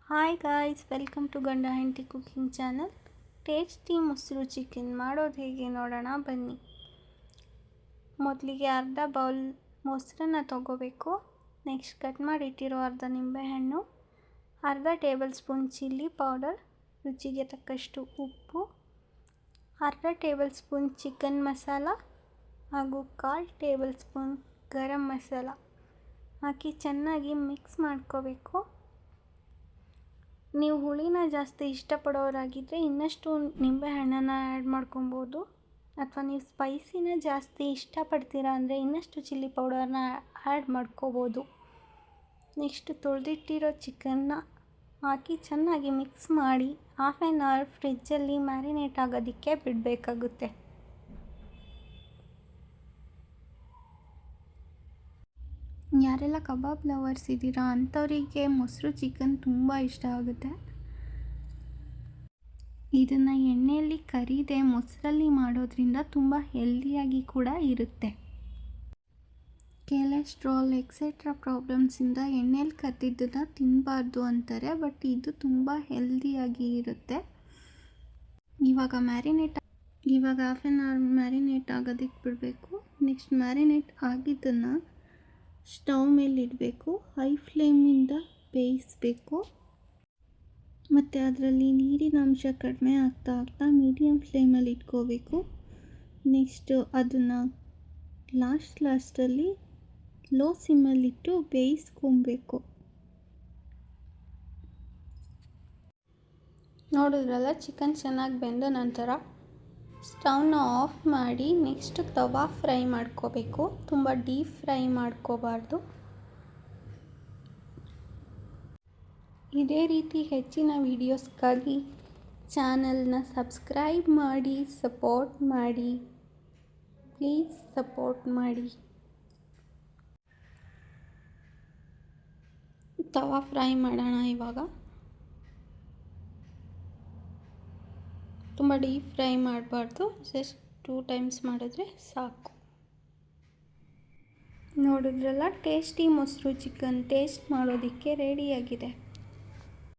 Hi guys, welcome to ಗಂಡ ಹೆಂಡತಿ cooking channel. Tasty ಮೊಸರು ಚಿಕನ್ ಮಾಡೋದು ಹೇಗೆ ನೋಡೋಣ ಬನ್ನಿ. ಮೊದಲಿಗೆ ಅರ್ಧ ಬೌಲ್ ಮೊಸರನ್ನ ತೊಗೋಬೇಕು. ನೆಕ್ಸ್ಟ್ ಕಟ್ ಮಾಡಿ ಇಟ್ಟಿರೋ ಅರ್ಧ ನಿಂಬೆಹಣ್ಣು, ಅರ್ಧ ಟೇಬಲ್ ಸ್ಪೂನ್ ಚಿಲ್ಲಿ ಪೌಡರ್, ರುಚಿಗೆ ತಕ್ಕಷ್ಟು ಉಪ್ಪು, ಅರ್ಧ ಟೇಬಲ್ ಸ್ಪೂನ್ ಚಿಕನ್ ಮಸಾಲ ಹಾಗೂ 1/4 ಟೇಬಲ್ ಸ್ಪೂನ್ ಗರಂ ಮಸಾಲ ಹಾಕಿ ಚೆನ್ನಾಗಿ ಮಿಕ್ಸ್ ಮಾಡ್ಕೋಬೇಕು. ನೀವು ಹುಳಿನ ಜಾಸ್ತಿ ಇಷ್ಟಪಡೋರಾಗಿದ್ದರೆ ಇನ್ನಷ್ಟು ನಿಂಬೆಹಣ್ಣನ್ನು ಆ್ಯಡ್ ಮಾಡ್ಕೊಬೋದು, ಅಥವಾ ನೀವು ಸ್ಪೈಸಿನ ಜಾಸ್ತಿ ಇಷ್ಟಪಡ್ತೀರಾ ಅಂದರೆ ಇನ್ನಷ್ಟು ಚಿಲ್ಲಿ ಪೌಡರ್ನ ಆ್ಯಡ್ ಮಾಡ್ಕೋಬೋದು. ನೆಕ್ಸ್ಟ್ ತೊಳೆದಿಟ್ಟಿರೋ ಚಿಕನ್ನ ಹಾಕಿ ಚೆನ್ನಾಗಿ ಮಿಕ್ಸ್ ಮಾಡಿ 1/2 ಅವರ್ ಫ್ರಿಜ್ಜಲ್ಲಿ ಮ್ಯಾರಿನೇಟ್ ಆಗೋದಕ್ಕೆ ಬಿಡಬೇಕಾಗುತ್ತೆ. ಯಾರೆಲ್ಲ ಕಬಾಬ್ ಲವರ್ಸ್ ಇದ್ದೀರಾ ಅಂಥವರಿಗೆ ಮೊಸರು ಚಿಕನ್ ತುಂಬ ಇಷ್ಟ ಆಗುತ್ತೆ. ಇದನ್ನು ಎಣ್ಣೆಯಲ್ಲಿ ಕರಿದೆ ಮೊಸರಲ್ಲಿ ಮಾಡೋದ್ರಿಂದ ತುಂಬ ಹೆಲ್ದಿಯಾಗಿ ಕೂಡ ಇರುತ್ತೆ. ಕೊಲೆಸ್ಟ್ರಾಲ್ ಎಕ್ಸೆಟ್ರಾ ಪ್ರಾಬ್ಲಮ್ಸಿಂದ ಎಣ್ಣೆಯಲ್ಲಿ ಕರಿದಿದ್ದನ್ನು ತಿನ್ನಬಾರ್ದು ಅಂತಾರೆ, ಬಟ್ ಇದು ತುಂಬ ಹೆಲ್ದಿಯಾಗಿ ಇರುತ್ತೆ. ಇವಾಗ 1/2 ಅವರ್ ಮ್ಯಾರಿನೇಟ್ ಆಗೋದಕ್ಕೆ ಬಿಡಬೇಕು. ನೆಕ್ಸ್ಟ್ ಮ್ಯಾರಿನೇಟ್ ಆಗಿದ್ದನ್ನು ಸ್ಟವ್ ಮೇಲೆ ಇಡಬೇಕು. ಹೈ ಫ್ಲೇಮಿಂದ ಬೇಯಿಸಬೇಕು. ಮತ್ತು ಅದರಲ್ಲಿ ನೀರಿನ ಅಂಶ ಕಡಿಮೆ ಆಗ್ತಾ ಮೀಡಿಯಮ್ ಫ್ಲೇಮಲ್ಲಿ ಇಟ್ಕೋಬೇಕು. ನೆಕ್ಸ್ಟು ಅದನ್ನು ಲಾಸ್ಟಲ್ಲಿ ಲೋ ಸಿಮ್ಮಲ್ಲಿಟ್ಟು ಬೇಯಿಸ್ಕೊಬೇಕು. ನೋಡಿದ್ರಲ್ಲ, ಚಿಕನ್ ಚೆನ್ನಾಗಿ ಬೆಂದ ನಂತರ ಸ್ಟವ್ನ ಆಫ್ ಮಾಡಿ ನೆಕ್ಸ್ಟ್ ತವಾ ಫ್ರೈ ಮಾಡ್ಕೋಬೇಕು. ತುಂಬ ಡೀಪ್ ಫ್ರೈ ಮಾಡ್ಕೋಬಾರ್ದು. ಇದೇ ರೀತಿ ಹೆಚ್ಚಿನ ವೀಡಿಯೋಸ್ಗಾಗಿ ಚಾನಲ್ನ ಸಬ್ಸ್ಕ್ರೈಬ್ ಮಾಡಿ, ಸಪೋರ್ಟ್ ಮಾಡಿ, ಪ್ಲೀಸ್ ಸಪೋರ್ಟ್ ಮಾಡಿ. ತವಾ ಫ್ರೈ ಮಾಡೋಣ. ಇವಾಗ ತುಂಬ ಡೀಪ್ ಫ್ರೈ ಮಾಡಬಾರ್ದು, ಜಸ್ಟ್ 2 ಟೈಮ್ಸ್ ಮಾಡಿದ್ರೆ ಸಾಕು. ನೋಡಿದ್ರಲ್ಲ, ಟೇಸ್ಟಿ ಮೊಸರು ಚಿಕನ್ ಟೇಸ್ಟ್ ಮಾಡೋದಕ್ಕೆ ರೆಡಿಯಾಗಿದೆ.